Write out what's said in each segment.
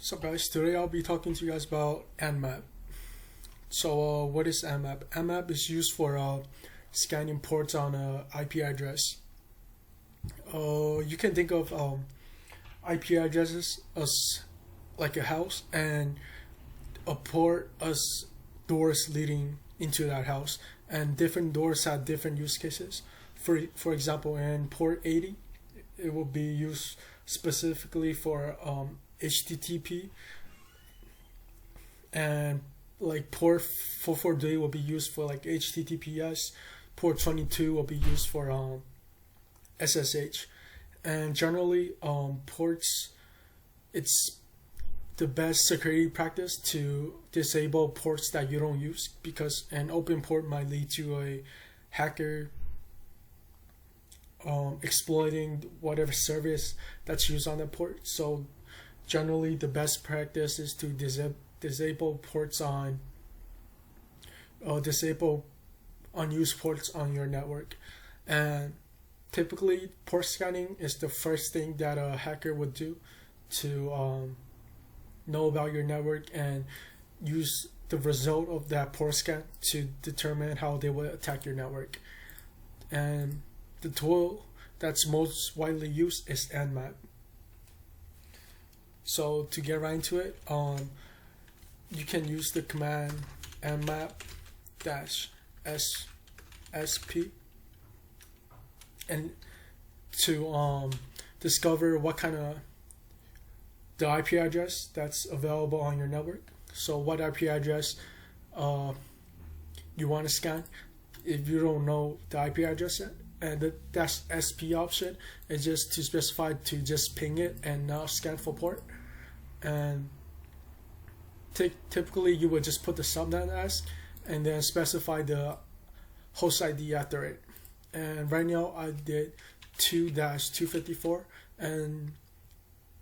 So guys, today I'll be talking to you guys about Nmap. So what is Nmap? Nmap is used for scanning ports on a IP address. You can think of IP addresses as like a house and a port as doors leading into that house, and different doors have different use cases. For example, in port 80, it will be used specifically for HTTP, and like port 443 will be used for like HTTPS. Port 22 will be used for SSH, and generally ports, it's the best security practice to disable ports that you don't use, because an open port might lead to a hacker exploiting whatever service that's used on the port. So generally the best practice is to disable ports on disable unused ports on your network. And typically port scanning is the first thing that a hacker would do to know about your network and use the result of that port scan to determine how they will attack your network. And the tool that's most widely used is Nmap. So to get right into it, you can use the command nmap-sp and to discover what kind of the IP address that's available on your network. So what IP address you want to scan. If you don't know the IP address yet, and the -sp option is just to specify to just ping it and not scan for port. And typically you would just put the subnet as and then specify the host ID after it. And right now I did 2-254, and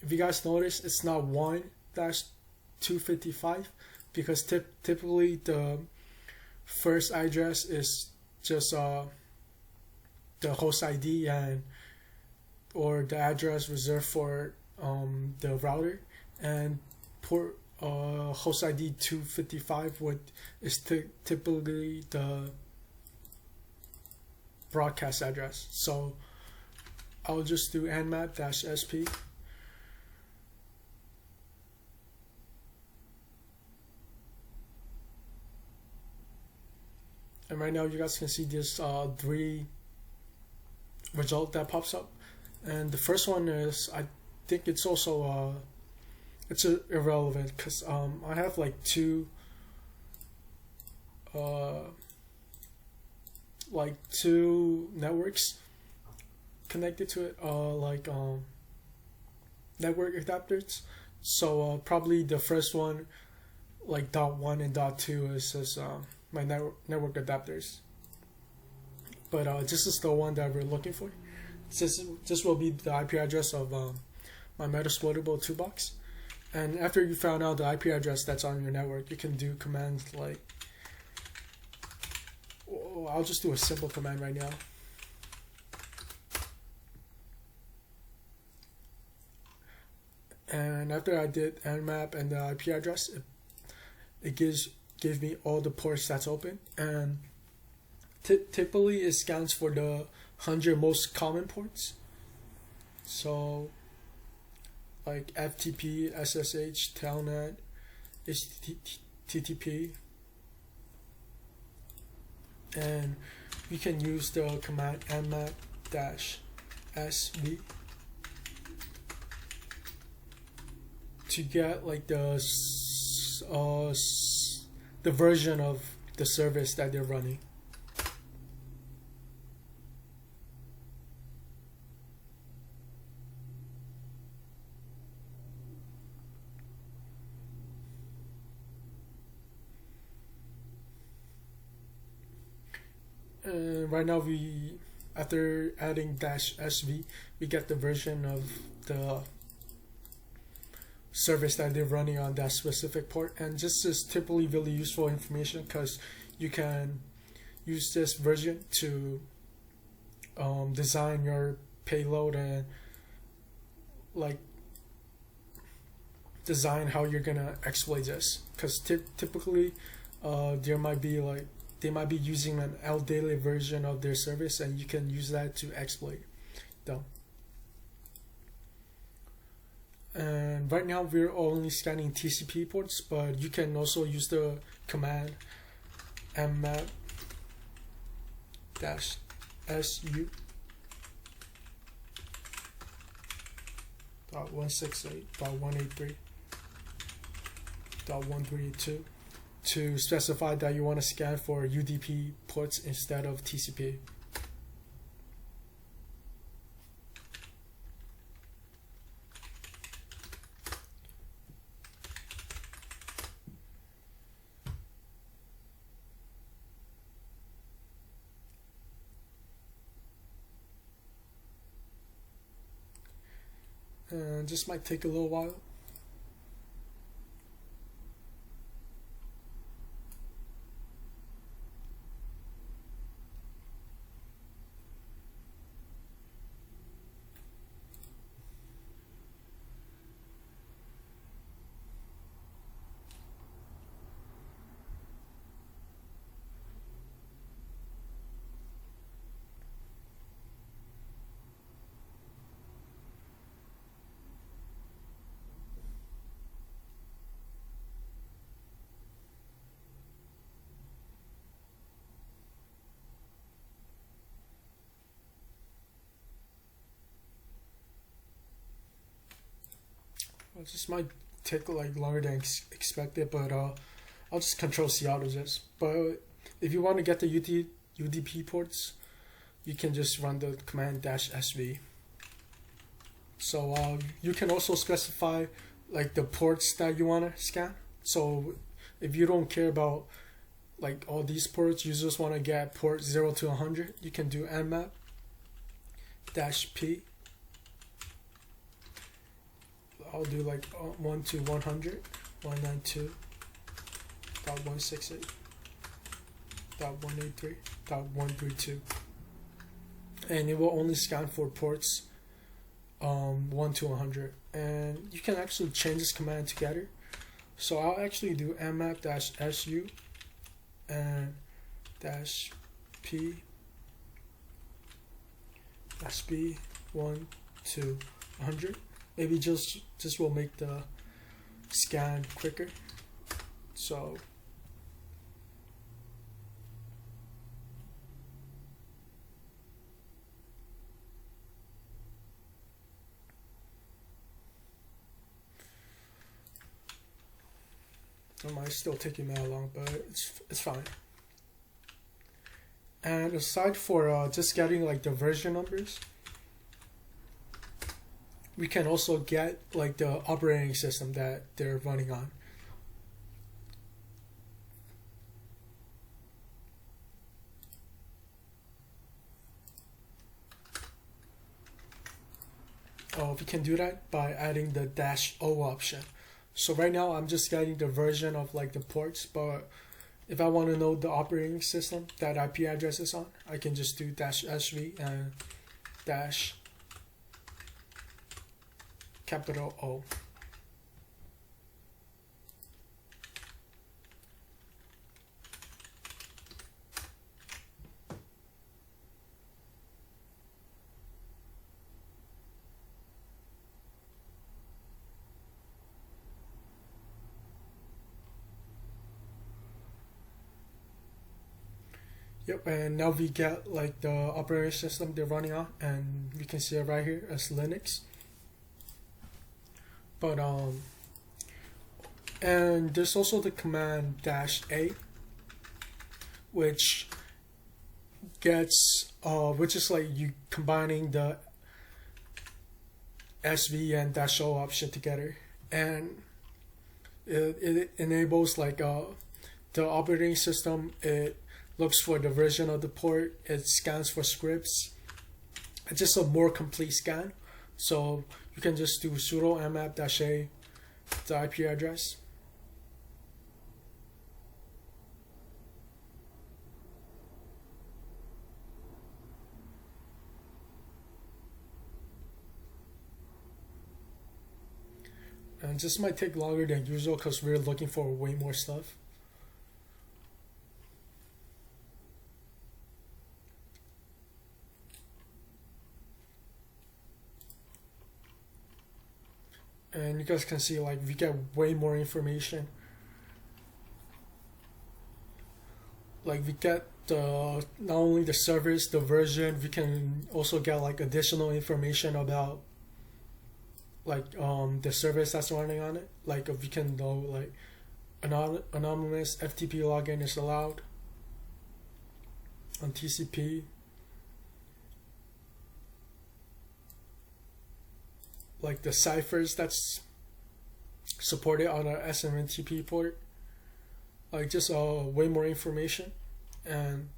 if you guys notice, it's not 1-255 because typically the first address is just the host ID and or the address reserved for the router, and port host ID 255 is typically the broadcast address. So I'll just do nmap-sp. And right now you guys can see this three result that pops up, and the first one is, I think it's also it's irrelevant because I have like two networks connected to it, network adapters. So probably the first one, like .1 and .2, is just my network adapters, but this is the one that we're looking for. This will be the IP address of my Metasploitable toolbox. And after you found out the IP address that's on your network, you can do commands like, I'll just do a simple command right now. And after I did nmap and the IP address, it gives me all the ports that's open, and typically it scans for the 100 most common ports. So like FTP, SSH, Telnet, HTTP, and we can use the command nmap-sv to get like the version of the service that they're running. Right now after adding -sv, we get the version of the service that they're running on that specific port. And this is typically really useful information because you can use this version to design your payload and like design how you're gonna exploit this, because typically there might be like they might be using an outdated version of their service, and you can use that to exploit them. And right now we're only scanning TCP ports, but you can also use the command nmap -su .168.183.132 to specify that you want to scan for UDP ports instead of TCP. And this might take a little while. This might take like longer than expected, but I'll just control C out of this. But if you want to get the UDP ports, you can just run the command -sv. So you can also specify like the ports that you want to scan. So if you don't care about like all these ports, you just want to get port 0 to 100, you can do nmap -p. I'll do like 1 to 100, 192.168.183.132, and it will only scan for ports 1 to 100. And you can actually change this command together. So I'll actually do nmap -su and -p -b 1 to 100. Maybe just will make the scan quicker. So it might still take you that long, but it's fine. And aside for just getting like the version numbers, we can also get like the operating system that they're running on. We can do that by adding the -o option. So right now I'm just getting the version of like the ports, but if I want to know the operating system that IP address is on, I can just do -sv and ~O. Yep, and now we get like the operating system they're running on, and we can see it right here as Linux. But and there's also the command -a, which gets which is like you combining the SV and -o option together, and it enables like the operating system. It looks for the version of the port, it scans for scripts. It's just a more complete scan. So you can just do sudo nmap -a, the IP address. And this might take longer than usual because we're looking for way more stuff. And you guys can see like we get way more information. Like we get the not only the service, the version, we can also get like additional information about like the service that's running on it. Like if we can know like anonymous FTP login is allowed on TCP. Like the ciphers that's supported on our SMTP port. Like just way more information. And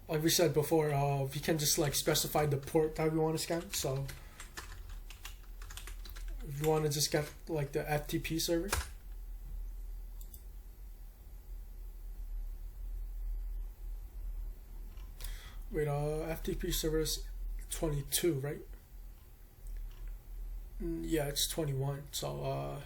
like we said before, we can just like specify the port that we want to scan. So if you want to just get like the FTP server, wait, FTP server is 22, right? Yeah, it's 21. So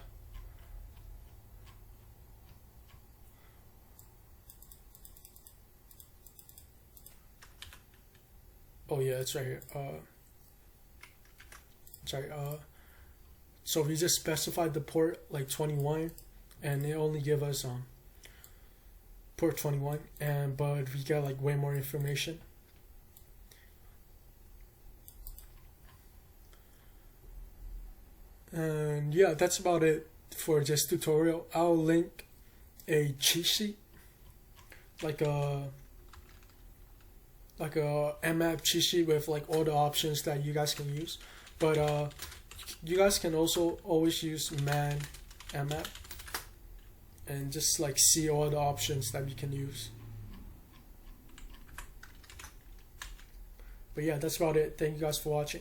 oh yeah, it's right here. Sorry. So we just specified the port like 21, and it only give us port 21, but we get like way more information. And yeah, that's about it for this tutorial. I'll link a cheat sheet, like a Nmap cheat sheet with like all the options that you guys can use. But you guys can also always use man Nmap and just like see all the options that you can use. But yeah, that's about it. Thank you guys for watching.